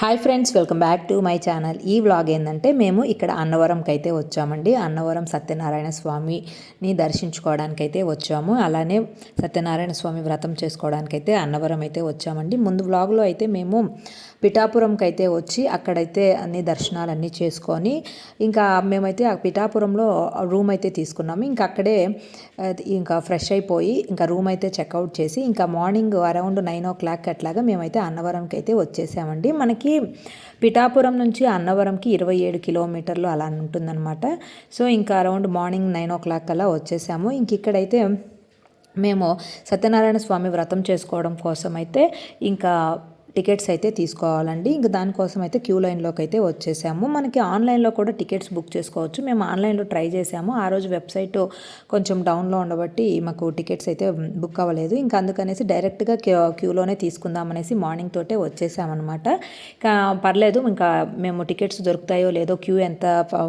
Hi friends, welcome back to my channel. ఈ vlog ఏంటంటే మేము ఇక్కడ అన్నవరంకి అయితే వచ్చామండి. అన్నవరం సత్యనారాయణ స్వామిని దర్శించుకోవడానికైతే వచ్చాము. అలానే సత్యనారాయణ స్వామి వ్రతం చేసుకోవడానికైతే అన్నవరం అయితే వచ్చామండి. ముందు వ్లాగ్లో అయితే మేము పిఠాపురంకి అయితే వచ్చి అక్కడైతే అన్ని దర్శనాలన్నీ చేసుకొని ఇంకా మేమైతే ఆ పిఠాపురంలో రూమ్ అయితే తీసుకున్నాము. ఇంకా అక్కడే ఇంకా ఫ్రెష్ అయిపోయి ఇంకా రూమ్ అయితే చెక్అవుట్ చేసి ఇంకా మార్నింగ్ అరౌండ్ 9 o'clock అట్లాగా మేమైతే అన్నవరంకి అయితే వచ్చేసామండి. మనకి పిఠాపురం నుంచి అన్నవరంకి 27 కిలోమీటర్లు అలా ఉంటుందన్నమాట. సో ఇంకా అరౌండ్ మార్నింగ్ 9 o'clock అలా వచ్చేసాము. ఇంక ఇక్కడైతే మేము సత్యనారాయణ స్వామి వ్రతం చేసుకోవడం కోసం అయితే ఇంకా టికెట్స్ అయితే తీసుకోవాలండి. ఇంకా దానికోసం అయితే క్యూ లైన్లోకి అయితే వచ్చేసాము. మనకి ఆన్లైన్లో కూడా టికెట్స్ బుక్ చేసుకోవచ్చు. మేము ఆన్లైన్లో ట్రై చేసాము. ఆ రోజు వెబ్సైట్ కొంచెం డౌన్లో ఉండబట్టి మాకు టికెట్స్ అయితే బుక్ అవ్వలేదు. ఇంకా అందుకనేసి డైరెక్ట్గా క్యూలోనే తీసుకుందామనేసి మార్నింగ్ తోటే వచ్చేసామన్నమాట. ఇంకా పర్లేదు, ఇంకా మేము టికెట్స్ దొరుకుతాయో లేదో, క్యూ ఎంత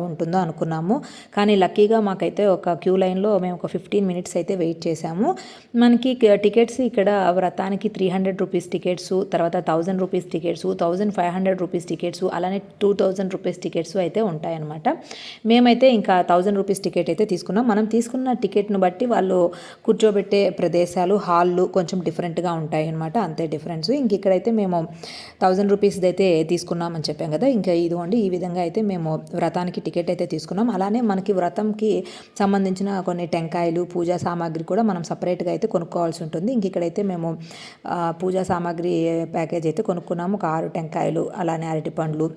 ఉంటుందో అనుకున్నాము. కానీ లక్కీగా మాకైతే ఒక క్యూ లైన్లో మేము ఒక 15 minutes అయితే వెయిట్ చేసాము. మనకి టికెట్స్ ఇక్కడ వ్రతానికి 300 రూపీస్ టికెట్స్, తర్వాత 1000 రూపీస్ టికెట్స్, 1500 రూపీస్ టికెట్స్, అలానే 2000 రూపీస్ టికెట్స్ అయితే ఉంటాయన్నమాట. మేమైతే ఇంకా 1000 రూపీస్ టికెట్ అయితే తీసుకున్నాం. మనం తీసుకున్న టికెట్ను బట్టి వాళ్ళు కూర్చోబెట్టే ప్రదేశాలు, హాళ్ళు కొంచెం డిఫరెంట్గా ఉంటాయి అనమాట. అంతే డిఫరెన్స్. ఇంక ఇక్కడైతే మేము 1000 రూపీస్ అయితే తీసుకున్నామని చెప్పాం కదా. ఇంకా ఇదిగోండి, ఈ విధంగా అయితే మేము వ్రతానికి టికెట్ అయితే తీసుకున్నాం. అలానే మనకి వ్రతంకి సంబంధించిన కొన్ని టెంకాయలు, పూజా సామాగ్రి కూడా మనం సపరేట్గా అయితే కొనుక్కోవాల్సి ఉంటుంది. ఇంక ఇక్కడైతే మేము పూజా సామాగ్రి ప్యాకేజ్ అయితే కొనుక్కున్నాము. ఒక 6 టెంకాయలు, అలానే అరటిపండ్లు,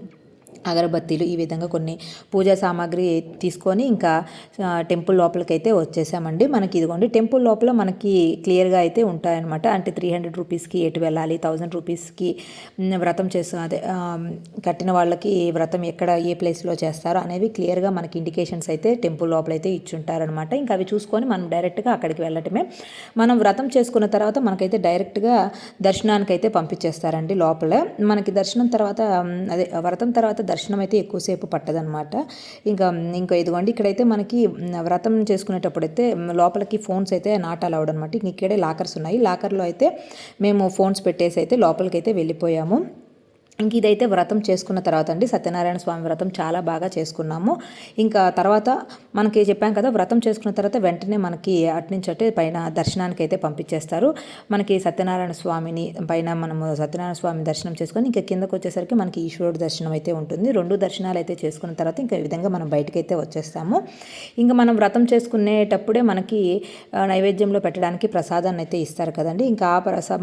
అగరబత్తీలు, ఈ విధంగా కొన్ని పూజా సామాగ్రి తీసుకొని ఇంకా టెంపుల్ లోపలికి అయితే వచ్చేసామండి. మనకి ఇదిగోండి, టెంపుల్ లోపల మనకి క్లియర్గా అయితే ఉంటాయన్నమాట. అంటే 300 రూపీస్కి ఎటు వెళ్ళాలి, 1000 రూపీస్కి వ్రతం అదే కట్టిన వాళ్ళకి వ్రతం ఎక్కడ ఏ ప్లేస్లో చేస్తారో అనేవి క్లియర్గా మనకి ఇండికేషన్స్ అయితే టెంపుల్ లోపల అయితే ఇచ్చుంటారనమాట. ఇంకా అవి చూసుకొని మనం డైరెక్ట్గా అక్కడికి వెళ్ళటమే. మనం వ్రతం చేసుకున్న తర్వాత మనకైతే డైరెక్ట్గా దర్శనానికి అయితే పంపించేస్తారండి లోపల. మనకి దర్శనం తర్వాత అదే వ్రతం తర్వాత దర్శనం అయితే ఎక్కువసేపు పట్టదనమాట. ఇంకా ఇదిగోండి, ఇక్కడైతే మనకి వ్రతం చేసుకునేటప్పుడు అయితే లోపలికి ఫోన్స్ అయితే నాట్ అలౌడ్ అనమాట. ఇక్కడే లాకర్స్ ఉన్నాయి. లాకర్లో అయితే మేము ఫోన్స్ పెట్టేసి అయితే లోపలికి అయితే వెళ్ళిపోయాము. ఇంక ఇదైతే వ్రతం చేసుకున్న తర్వాత అండి, సత్యనారాయణ స్వామి వ్రతం చాలా బాగా చేసుకున్నాము. ఇంకా తర్వాత మనకి చెప్పాం కదా, వ్రతం చేసుకున్న తర్వాత వెంటనే మనకి అట్నుంచి పైన దర్శనానికి అయితే పంపించేస్తారు. మనకి సత్యనారాయణ స్వామిని పైన మనము సత్యనారాయణ స్వామి దర్శనం చేసుకొని ఇంకా కిందకు వచ్చేసరికి మనకి ఈశ్వరుడు దర్శనం అయితే ఉంటుంది. 2 దర్శనాలు అయితే చేసుకున్న తర్వాత ఇంకా ఈ విధంగా మనం బయటకు అయితే వచ్చేస్తాము. ఇంకా మనం వ్రతం చేసుకునేటప్పుడే మనకి నైవేద్యంలో పెట్టడానికి ప్రసాదాన్ని అయితే ఇస్తారు కదండి. ఇంకా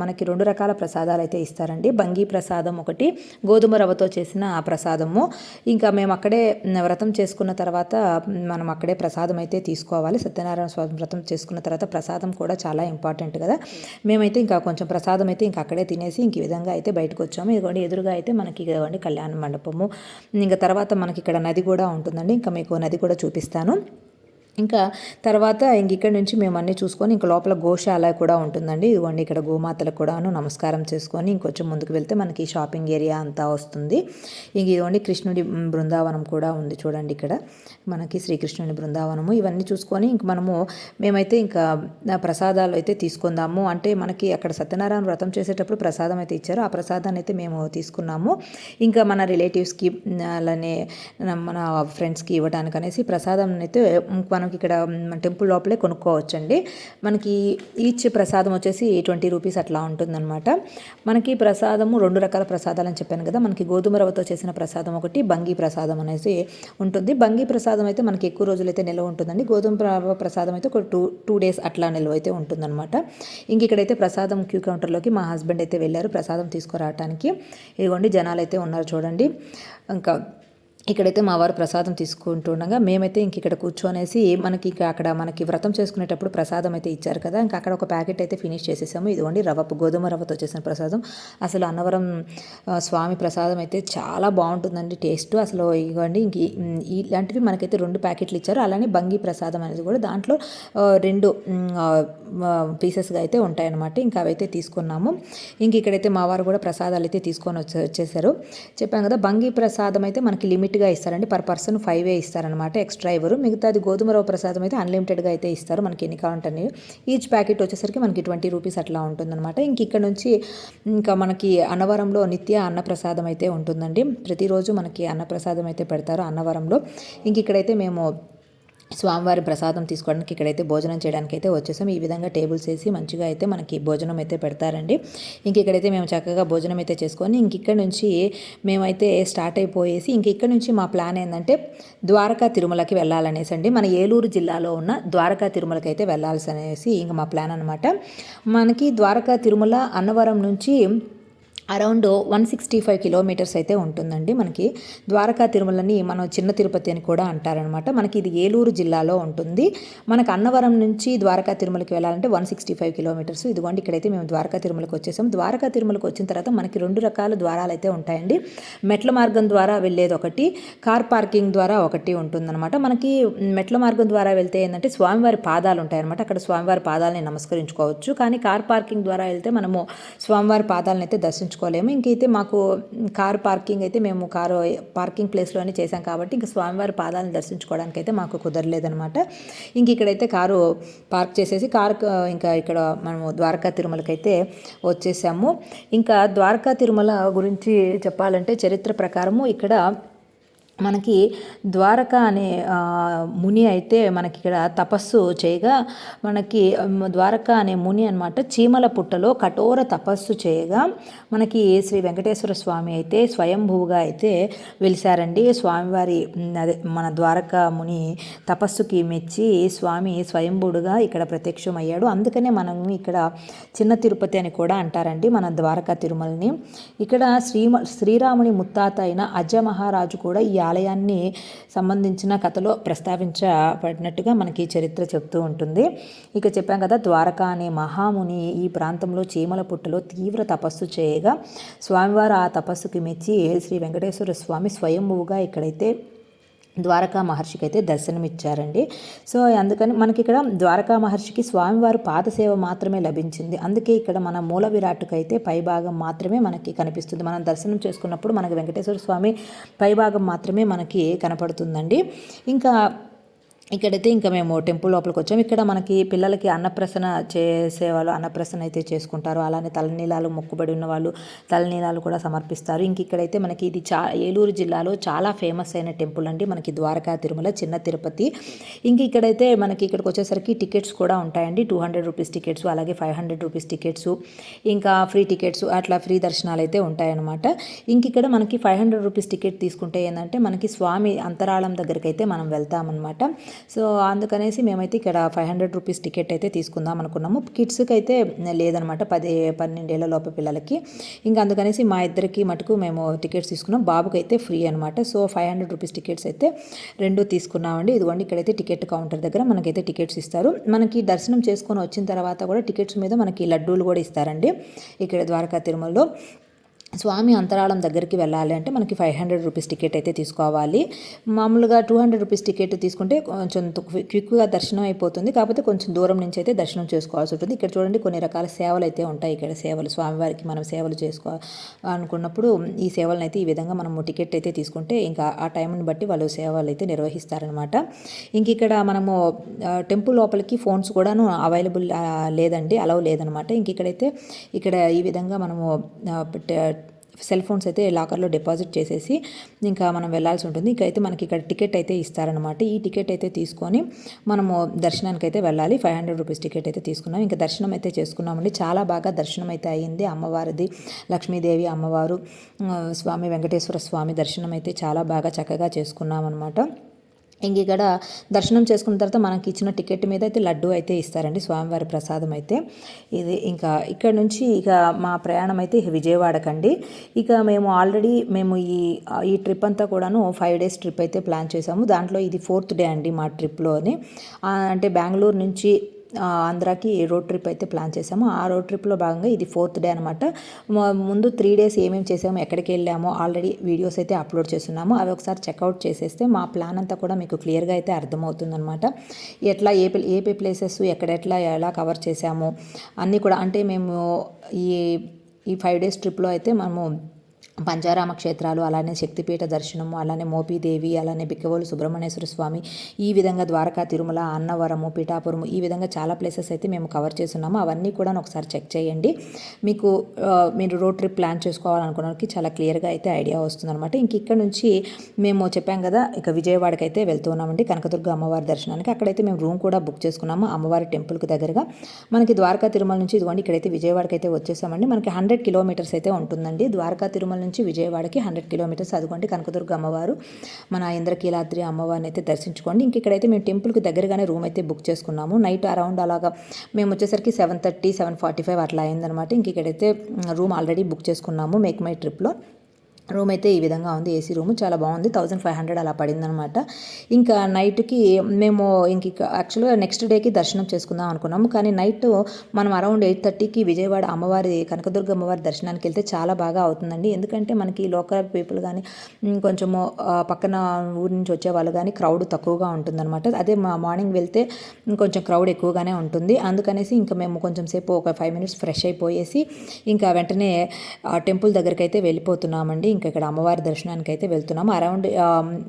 మనకి 2 రకాల ప్రసాదాలు అయితే ఇస్తారండి. బంగి ప్రసాదం ఒకటి, గోధుమ రవ్వతో చేసిన ఆ ప్రసాదము. ఇంకా మేము అక్కడే వ్రతం చేసుకున్న తర్వాత మనం అక్కడే ప్రసాదం అయితే తీసుకోవాలి. సత్యనారాయణ స్వామి వ్రతం చేసుకున్న తర్వాత ప్రసాదం కూడా చాలా ఇంపార్టెంట్ కదా. మేమైతే ఇంకా కొంచెం ప్రసాదం అయితే ఇంకా అక్కడే తినేసి ఇంక ఈ విధంగా అయితే బయటకు వచ్చాము. ఇదిగోండి, ఎదురుగా అయితే మనకి ఇదిగోండి కళ్యాణ మండపము. ఇంకా తర్వాత మనకి ఇక్కడ నది కూడా ఉంటుందండి. ఇంకా మీకు నది కూడా చూపిస్తాను. ఇంకా తర్వాత ఇక్కడ నుంచి మేము అన్నీ చూసుకొని ఇంకా లోపల గోశాల కూడా ఉంటుందండి. ఇదిగోండి, ఇక్కడ గోమాతలకు కూడాను నమస్కారం చేసుకొని ఇంకొంచెం ముందుకు వెళ్తే మనకి షాపింగ్ ఏరియా అంతా వస్తుంది. ఇదిగోండి, కృష్ణుడి బృందావనం కూడా ఉంది చూడండి. ఇక్కడ మనకి శ్రీకృష్ణుని బృందావనము. ఇవన్నీ చూసుకొని ఇంక మేమైతే ఇంకా ప్రసాదాలు అయితే తీసుకుందాము. అంటే మనకి అక్కడ సత్యనారాయణ వ్రతం చేసేటప్పుడు ప్రసాదం అయితే ఇచ్చారు. ఆ ప్రసాదాన్ని అయితే మేము తీసుకున్నాము. ఇంకా మన రిలేటివ్స్కి అలానే మన ఫ్రెండ్స్కి ఇవ్వడానికి అనేసి ప్రసాదం అయితే మనకి ఇక్కడ టెంపుల్ లోపలే కొనుక్కోవచ్చండి. మనకి ఈచ్ ప్రసాదం వచ్చేసి 20 రూపీస్ అట్లా ఉంటుందన్నమాట. మనకి ప్రసాదము 2 రకాల ప్రసాదాలు అని చెప్పాను కదా. మనకి గోధుమ రవ్వతో చేసిన ప్రసాదం ఒకటి, బంగి ప్రసాదం అనేసి ఉంటుంది. బంగి ప్రసాదం అయితే మనకి ఎక్కువ రోజులు అయితే నిల్వ ఉంటుందండి. గోధుమ రవ్వ ప్రసాదం అయితే ఒక 2 days అట్లా నిల్వ అయితే ఉంటుందన్నమాట. ఇక్కడైతే ప్రసాదం క్యూ కౌంటర్లోకి మా హస్బెండ్ అయితే వెళ్ళారు ప్రసాదం తీసుకురావడానికి. ఇదిగోండి, జనాలు అయితే ఉన్నారు చూడండి. ఇంకా ఇక్కడైతే మా వారు ప్రసాదం తీసుకుంటుండగా మేమైతే ఇక్కడ కూర్చొనేసి మనకి అక్కడ మనకి వ్రతం చేసుకునేటప్పుడు ప్రసాదం అయితే ఇచ్చారు కదా. ఇంకా అక్కడ ఒక ప్యాకెట్ అయితే ఫినిష్ చేసేసాము. ఇదిగోండి, గోధుమ రవ్వతో చేసిన ప్రసాదం. అసలు అన్నవరం స్వామి ప్రసాదం అయితే చాలా బాగుంటుందండి టేస్ట్. అసలు ఇవ్వండి, ఇలాంటివి మనకైతే 2 ప్యాకెట్లు ఇచ్చారు. అలానే బంగి ప్రసాదం అనేది కూడా దాంట్లో 2 పీసెస్గా అయితే ఉంటాయన్నమాట. ఇంకా అవైతే తీసుకున్నాము. ఇక్కడైతే మా వారు కూడా ప్రసాదాలు అయితే తీసుకొని వచ్చేసారు. చెప్పాం కదా, బంగి ప్రసాదం అయితే మనకి లిమిట్ లిమిట్గా ఇస్తారండి. పర్ పర్సన్ 5 ఇస్తారనమాట, ఎక్స్ట్రా ఇవ్వరు. మిగతాది గోధుమ రవ్వ ప్రసాదం అయితే అన్లిమిటెడ్గా అయితే ఇస్తారు, మనకి ఎన్ని కావాలంటే ఈచ్ ప్యాకెట్ వచ్చేసరికి మనకి 20 రూపీస్ అట్లా ఉంటుందన్నమాట. ఇక్కడ నుంచి ఇంకా మనకి అన్నవరంలో నిత్య అన్నప్రసాదం అయితే ఉంటుందండి. ప్రతిరోజు మనకి అన్నప్రసాదం అయితే పెడతారు అన్నవరంలో. ఇక్కడైతే మేము స్వామివారి ప్రసాదం తీసుకోవడానికి ఇక్కడైతే భోజనం చేయడానికి అయితే వచ్చేసాం. ఈ విధంగా టేబుల్స్ వేసి మంచిగా అయితే మనకి భోజనం అయితే పెడతారండి. ఇక్కడైతే మేము చక్కగా భోజనం అయితే చేసుకొని ఇక్కడ నుంచి మేమైతే స్టార్ట్ అయిపోయేసి ఇక్కడ నుంచి మా ప్లాన్ ఏంటంటే ద్వారకా తిరుమలకి వెళ్ళాలనేసి అండి. మన ఏలూరు జిల్లాలో ఉన్న ద్వారకా తిరుమలకి అయితే వెళ్ళాల్సి అనేసి మా ప్లాన్ అనమాట. మనకి ద్వారకా తిరుమల అన్నవరం నుంచి అరౌండ్ 165 కిలోమీటర్స్ అయితే ఉంటుందండి. మనకి ద్వారకా తిరుమలని మనం చిన్న తిరుపతి అని కూడా అంటారనమాట. మనకి ఇది ఏలూరు జిల్లాలో ఉంటుంది. మనకు అన్నవరం నుంచి ద్వారకా తిరుమలకి వెళ్ళాలంటే 165 కిలోమీటర్స్. ఇదిగోండి ఇక్కడైతే మేము ద్వారకా తిరుమలకి వచ్చేసాం. ద్వారకా తిరుమలకి వచ్చిన తర్వాత మనకి 2 రకాల ద్వారాలు అయితే ఉంటాయండి. మెట్ల మార్గం ద్వారా వెళ్ళేది ఒకటి, కార్ పార్కింగ్ ద్వారా ఒకటి ఉంటుందన్నమాట. మనకి మెట్ల మార్గం ద్వారా వెళ్తే ఏంటంటే స్వామివారి పాదాలు ఉంటాయన్నమాట. అక్కడ స్వామివారి పాదాలని నమస్కరించుకోవచ్చు. కానీ కార్ పార్కింగ్ ద్వారా వెళ్తే మనము స్వామివారి పాదాలను అయితే దర్శించుకోలేము. ఇంకైతే మాకు కారు పార్కింగ్ అయితే మేము కారు పార్కింగ్ ప్లేస్లోనే చేసాం కాబట్టి ఇంకా స్వామివారి పాదాలను దర్శించుకోవడానికి అయితే మాకు కుదరలేదనమాట. ఇక్కడైతే కారు పార్క్ చేసేసి ఇంకా ఇక్కడ మనము ద్వారకా తిరుమలకైతే వచ్చేసాము. ఇంకా ద్వారకా తిరుమల గురించి చెప్పాలంటే చరిత్ర ప్రకారము ఇక్కడ మనకి ద్వారక అనే ముని అయితే మనకి ఇక్కడ తపస్సు చేయగా, మనకి ద్వారక అనే ముని అనమాట చీమల పుట్టలో కఠోర తపస్సు చేయగా మనకి శ్రీ వెంకటేశ్వర స్వామి అయితే స్వయంభూగా అయితే వెలిసారండి. స్వామివారి అదే మన ద్వారక ముని తపస్సుకి మెచ్చి స్వామి స్వయంభూడుగా ఇక్కడ ప్రత్యక్షమయ్యాడు. అందుకనే మనం ఇక్కడ చిన్న తిరుపతి అని కూడా అంటారండి మన ద్వారకా తిరుమలని. ఇక్కడ శ్రీరాముని ముత్తాత అయిన అజ మహారాజు కూడా ఈ ఆలయాన్ని సంబంధించిన కథలో ప్రస్తావించబడినట్టుగా మనకి చరిత్ర చెప్తూ ఉంటుంది. చెప్పాం కదా, ద్వారకా అనే మహాముని ఈ ప్రాంతంలో చీమల పుట్టలో తీవ్ర తపస్సు చేయగా స్వామివారు ఆ తపస్సుకి మెచ్చి శ్రీ వెంకటేశ్వర స్వామి స్వయంభువుగా ఇక్కడైతే ద్వారకా మహర్షికి అయితే దర్శనమిచ్చారండి. సో అందుకని మనకి ఇక్కడ ద్వారకా మహర్షికి స్వామివారి పాదసేవ మాత్రమే లభించింది. అందుకే ఇక్కడ మన మూల విరాట్టుకైతే పైభాగం మాత్రమే మనకి కనిపిస్తుంది. మనం దర్శనం చేసుకున్నప్పుడు మనకి వెంకటేశ్వర స్వామి పైభాగం మాత్రమే మనకి కనపడుతుందండి. ఇక్కడైతే ఇంకా మేము టెంపుల్ లోపలికి వచ్చాము. ఇక్కడ మనకి పిల్లలకి అన్నప్రసన చేసేవాళ్ళు అన్నప్రసన అయితే చేసుకుంటారు. అలానే తలనీలాలు మొక్కుబడి ఉన్న వాళ్ళు తలనీలాలు కూడా సమర్పిస్తారు. ఇక్కడైతే మనకి ఇది ఏలూరు జిల్లాలో చాలా ఫేమస్ అయిన టెంపుల్ అండి మనకి ద్వారకా తిరుమల చిన్న తిరుపతి. ఇక్కడైతే మనకి ఇక్కడికి వచ్చేసరికి టికెట్స్ కూడా ఉంటాయండి. 200 రూపీస్ టికెట్స్, అలాగే 500 రూపీస్ టికెట్స్, ఇంకా ఫ్రీ టికెట్స్, అట్లా ఫ్రీ దర్శనాలు అయితే ఉంటాయన్నమాట. ఇక్కడ మనకి 500 రూపీస్ టికెట్ తీసుకుంటే ఏంటంటే మనకి స్వామి అంతరాళం దగ్గరికి అయితే మనం వెళ్తామన్నమాట. సో అందుకనేసి మేమైతే ఇక్కడ 500 రూపీస్ టికెట్ అయితే తీసుకుందాం అనుకున్నాము. కిడ్స్కి అయితే లేదనమాట, 10-12 ఏళ్ల లోపు పిల్లలకి. అందుకనేసి మా ఇద్దరికి మటుకు మేము టికెట్స్ తీసుకున్నాం. బాబుకి అయితే ఫ్రీ అనమాట. సో 500 రూపీస్ టికెట్స్ అయితే 2 తీసుకున్నామండి. ఇదిగోండి ఇక్కడైతే టికెట్ కౌంటర్ దగ్గర మనకైతే టికెట్స్ ఇస్తారు. మనకి దర్శనం చేసుకొని వచ్చిన తర్వాత కూడా టికెట్స్ మీద మనకి లడ్డూలు కూడా ఇస్తారండి. ఇక్కడ ద్వారకా తిరుమలలో స్వామి అంతరాళం దగ్గరికి వెళ్ళాలి అంటే మనకి 500 రూపీస్ టికెట్ అయితే తీసుకోవాలి. మామూలుగా 200 రూపీస్ టికెట్ తీసుకుంటే కొంచెం క్విక్గా దర్శనం అయిపోతుంది. కాకపోతే కొంచెం దూరం నుంచి అయితే దర్శనం చేసుకోవాల్సి ఉంటుంది. ఇక్కడ చూడండి కొన్ని రకాల సేవలు అయితే ఉంటాయి. ఇక్కడ సేవలు స్వామివారికి మనం సేవలు అనుకున్నప్పుడు ఈ సేవలను అయితే ఈ విధంగా మనము టికెట్ అయితే తీసుకుంటే ఇంకా ఆ టైంని బట్టి వాళ్ళు సేవలు అయితే నిర్వహిస్తారనమాట. ఇక్కడ మనము టెంపుల్ లోపలికి ఫోన్స్ కూడాను అవైలబుల్ లేదండి, అలౌ లేదనమాట. ఇక్కడైతే ఈ విధంగా మనము సెల్ ఫోన్స్ అయితే లాకర్లో డిపాజిట్ చేసేసి ఇంకా మనం వెళ్ళాల్సి ఉంటుంది. అయితే మనకి ఇక్కడ టికెట్ అయితే ఇస్తారనమాట. ఈ టికెట్ అయితే తీసుకొని మనము దర్శనానికి అయితే వెళ్ళాలి. 500 రూపీస్ టికెట్ అయితే తీసుకున్నాం. దర్శనం అయితే చేసుకున్నామండి. చాలా బాగా దర్శనం అయితే అయ్యింది. అమ్మవారిది, లక్ష్మీదేవి అమ్మవారు, స్వామి వెంకటేశ్వర స్వామి దర్శనం అయితే చాలా బాగా చక్కగా చేసుకున్నాం అనమాట. ఇక్కడ దర్శనం చేసుకున్న తర్వాత మనకి ఇచ్చిన టికెట్ మీద అయితే లడ్డు అయితే ఇస్తారండి, స్వామివారి ప్రసాదం అయితే. ఇది ఇక్కడ నుంచి మా ప్రయాణం అయితే విజయవాడకండి. మేము ఆల్రెడీ ఈ ట్రిప్ అంతా కూడాను 5 డేస్ ట్రిప్ అయితే ప్లాన్ చేసాము. దాంట్లో ఇది 4th డే అండి మా ట్రిప్లోని. అంటే బెంగళూరు నుంచి ఆంధ్రాకి రోడ్ ట్రిప్ అయితే ప్లాన్ చేసాము. ఆ రోడ్ ట్రిప్లో భాగంగా ఇది 4th డే అనమాట. ముందు 3 డేస్ ఏమేమి చేసామో, ఎక్కడికి వెళ్ళామో ఆల్రెడీ వీడియోస్ అయితే అప్లోడ్ చేస్తున్నాము. అవి ఒకసారి చెక్అవుట్ చేసేస్తే మా ప్లాన్ అంతా కూడా మీకు క్లియర్గా అయితే అర్థమవుతుందన్నమాట. ఎట్లా ఏ ప్లేసెస్ ఎలా కవర్ చేసాము అన్నీ కూడా. అంటే మేము ఈ 5 డేస్ ట్రిప్లో అయితే మనము పంచారామ క్షేత్రాలు, అలానే శక్తిపీఠ దర్శనము, అలానే మోపీదేవి, అలానే బిక్కవోలు సుబ్రహ్మణ్యేశ్వర స్వామి, ఈ విధంగా ద్వారకా, తిరుమల, అన్నవరము, పిఠాపురము, ఈ విధంగా చాలా ప్లేసెస్ అయితే మేము కవర్ చేస్తున్నాము. అవన్నీ కూడా ఒకసారి చెక్ చేయండి. మీకు మీరు రోడ్ ట్రిప్ ప్లాన్ చేసుకోవాలనుకున్నకి చాలా క్లియర్గా అయితే ఐడియా వస్తుందన్నమాట. ఇంక ఇక్కడ నుంచి మేము చెప్పాం కదా, ఇక విజయవాడకి అయితే వెళ్తూ ఉన్నామండి కనకదుర్గ అమ్మవారి దర్శనానికి. అక్కడైతే మేము రూమ్ కూడా బుక్ చేసుకున్నాము అమ్మవారి టెంపుల్కి దగ్గరగా. మనకి ద్వారకా తిరుమల నుంచి ఇదిగోండి ఇక్కడైతే విజయవాడకి అయితే వచ్చేసామండి. మనకి 100 కిలోమీటర్స్ అయితే ఉంటుందండి. ద్వారకా తిరుమల నుంచి విజయవాడకి 100 కిలోమీటర్స్. అదిగోండి కనకదుర్గ అమ్మవారు, మన ఇంద్రకీలాద్రి అమ్మవారిని అయితే దర్శించుకోండి. ఇంక ఇక్కడైతే మేము టెంపుల్కి దగ్గరగానే రూమ్ అయితే బుక్ చేసుకున్నాము. నైట్ అరౌండ్ అలాగా మేము వచ్చేసరికి 7:30, 7:45 అట్లా అయిందనమాట. ఇంక ఇక్కడైతే రూమ్ ఆల్రెడీ బుక్ చేసుకున్నాము మేక్ మై ట్రిప్లో. రూమ్ అయితే ఈ విధంగా ఉంది, ఏసీ రూమ్ చాలా బాగుంది. 1500 అలా పడిందనమాట. ఇంకా నైట్కి మేము ఇంక యాక్చువల్గా నెక్స్ట్ డేకి దర్శనం చేసుకుందాం అనుకున్నాము. కానీ నైట్ మనం అరౌండ్ 8:30కి విజయవాడ అమ్మవారి కనకదుర్గ అమ్మవారి దర్శనానికి వెళ్తే చాలా బాగా అవుతుందండి. ఎందుకంటే మనకి లోకల్ పీపుల్ కానీ కొంచెము పక్కన ఊరి నుంచి వచ్చే వాళ్ళు కానీ క్రౌడ్ తక్కువగా ఉంటుందన్నమాట. అదే మార్నింగ్ వెళ్తే కొంచెం క్రౌడ్ ఎక్కువగానే ఉంటుంది. అందుకనేసి ఇంకా మేము కొంచెం సేపు ఒక 5 మినిట్స్ ఫ్రెష్ అయిపోయేసి ఇంకా వెంటనే టెంపుల్ దగ్గరికి అయితే వెళ్ళిపోతున్నామండి. ఇంకా ఇక్కడ అమ్మవారి దర్శనానికి అయితే వెళ్తున్నాము. అరౌండ్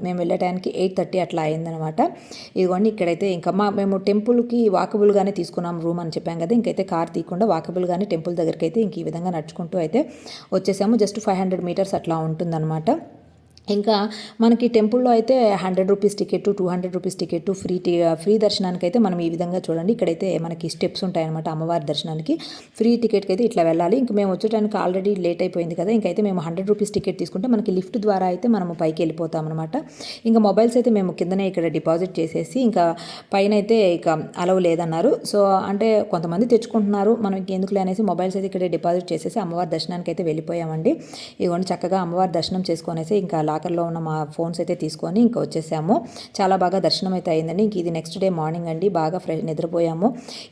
మేము వెళ్ళే టైంకి 8:30 అట్లా అయిందనమాట. ఇదిగోండి ఇక్కడైతే ఇంకా మేము టెంపుల్కి వాకబుల్గానే తీసుకున్నాం రూమ్ అని చెప్పాం కదా. ఇంకైతే కార్ తీయకుండా వాకబుల్గానే టెంపుల్ దగ్గరికి అయితే ఇంక ఈ విధంగా నడుచుకుంటూ అయితే వచ్చేసాము. జస్ట్ 500 మీటర్స్ అట్లా ఉంటుందన్నమాట. ఇంకా మనకి టెంపుల్లో అయితే 100 rupees ticket, 200 rupees ticket, free దర్శనానికి అయితే మనం ఈ విధంగా చూడండి. ఇక్కడైతే మనకి స్టెప్స్ ఉంటాయన్నమాట అమ్మవారి దర్శనానికి. ఫ్రీ టికెట్కి అయితే ఇట్లా వెళ్ళాలి. ఇంక మేము వచ్చేటానికి ఆల్రెడీ లేట్ అయిపోయింది కదా. ఇంకైతే మేము 100 రూపీస్ టికెట్ తీసుకుంటే మనకి లిఫ్ట్ ద్వారా అయితే మనము పైకి వెళ్ళిపోతాం అనమాట. ఇంకా మొబైల్స్ అయితే మేము కిందనే ఇక్కడ డిపాజిట్ చేసేసి ఇంకా పైన అయితే ఇక అలవ్ లేదన్నారు. సో అంటే కొంతమంది తెచ్చుకుంటున్నారు, మనం ఎందుకులే అనేసి మొబైల్స్ అయితే ఇక్కడే డిపాజిట్ చేసేసి అమ్మవారి దర్శనానికి అయితే వెళ్ళిపోయామండి. ఇదిగోండి చక్కగా అమ్మవారి దర్శనం చేసుకొనేసి ఇంకా లాకర్లో ఉన్న మా ఫోన్స్ అయితే తీసుకొని ఇంకా వచ్చేసాము. చాలా బాగా దర్శనం అయితే అయిందండి. ఇంక ఇది నెక్స్ట్ డే మార్నింగ్ అండి. బాగా నిద్రపోయాము.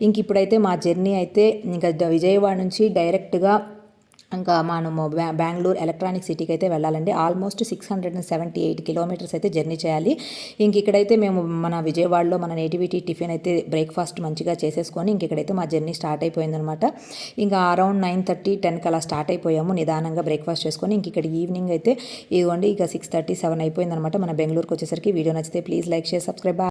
ఇంక ఇప్పుడైతే మా జర్నీ అయితే ఇంకా విజయవాడ నుంచి డైరెక్ట్గా ఇంకా మనము బెంగళూరు ఎలక్ట్రానిక్ సిటీకి అయితే వెళ్ళాలండి. ఆల్మోస్ట్ 678 కిలోమీటర్స్ అయితే జర్నీ చేయాలి. ఇంక ఇక్కడైతే మేము మన విజయవాడలో మన నేటివిటీ టిఫిన్ అయితే బ్రేక్ఫాస్ట్ మంచిగా చేసేసుకొని ఇంక ఇక్కడైతే మా జర్నీ స్టార్ట్ అయిపోయిందనమాట. ఇంకా అరౌండ్ 9:30, 10కి అలా స్టార్ట్ అయిపోయాము నిదానంగా బ్రేక్ఫాస్ట్ చేసుకొని. ఇంక ఇక్కడ ఈవినింగ్ అయితే ఇదిగోండి ఇక 6:30, 7 అయిపోయిందనమాట మన బెంగళూరుకి వచ్చేసరికి. వీడియో నచ్చితే ప్లీజ్ లైక్, షేర్, సబ్స్క్రైబ్.